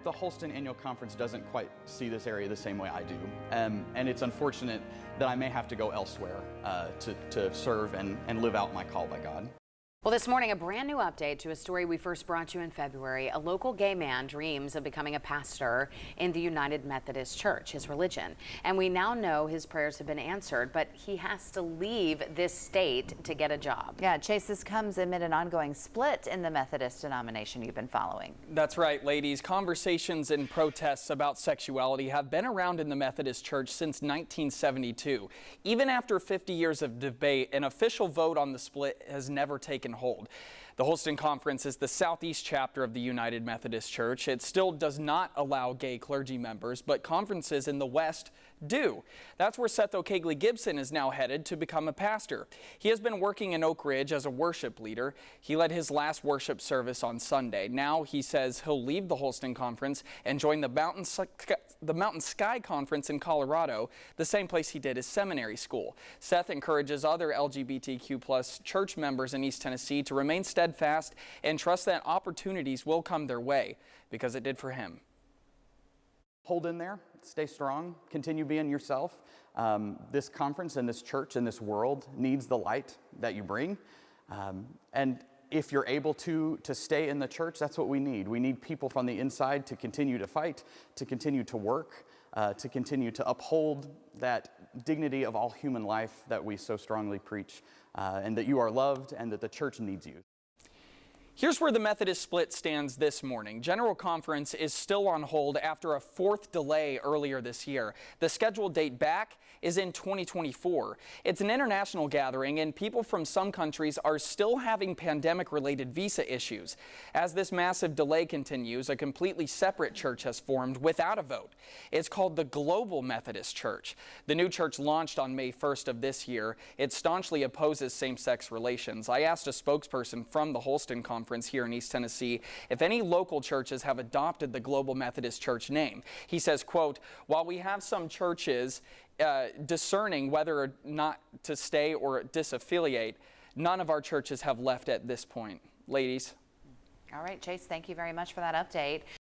The Holston Annual Conference doesn't quite see this area the same way I do, and it's unfortunate that I may have to go elsewhere to serve and live out my call by God. Well, this morning, a brand new update to a story we first brought you in February. A local gay man dreams of becoming a pastor in the United Methodist Church, his religion. And we now know his prayers have been answered, but he has to leave this state to get a job. Yeah, Chase, this comes amid an ongoing split in the Methodist denomination you've been following. That's right, ladies. Conversations and protests about sexuality have been around in the Methodist Church since 1972. Even after 50 years of debate, an official vote on the split has never taken hold. The Holston Conference is the southeast chapter of the United Methodist Church. It still does not allow gay clergy members, but conferences in the West do. That's where Seth O'Kegley-Gibson is now headed to become a pastor. He has been working in Oak Ridge as a worship leader. He led his last worship service on Sunday. Now he says he'll leave the Holston Conference and join the Mountain Sky Conference in Colorado, the same place he did his seminary school. Seth encourages other LGBTQ+ church members in East Tennessee to remain steadfast and trust that opportunities will come their way, because it did for him. Hold in there, stay strong, continue being yourself. This conference and this church and this world needs the light that you bring. And if you're able to stay in the church, that's what we need. We need people from the inside to continue to fight, to continue to work, to continue to uphold that dignity of all human life that we so strongly preach, and that you are loved and that the church needs you. Here's where the Methodist split stands this morning. General Conference is still on hold after a fourth delay earlier this year. The scheduled date back is in 2024. It's an international gathering, and people from some countries are still having pandemic-related visa issues. As this massive delay continues, a completely separate church has formed without a vote. It's called the Global Methodist Church. The new church launched on May 1st of this year. It staunchly opposes same-sex relations. I asked a spokesperson from the Holston Conference here in East Tennessee if any local churches have adopted the Global Methodist Church name. He says, quote, "While we have some churches discerning whether or not to stay or disaffiliate, none of our churches have left at this point." Ladies. All right, Chase, thank you very much for that update.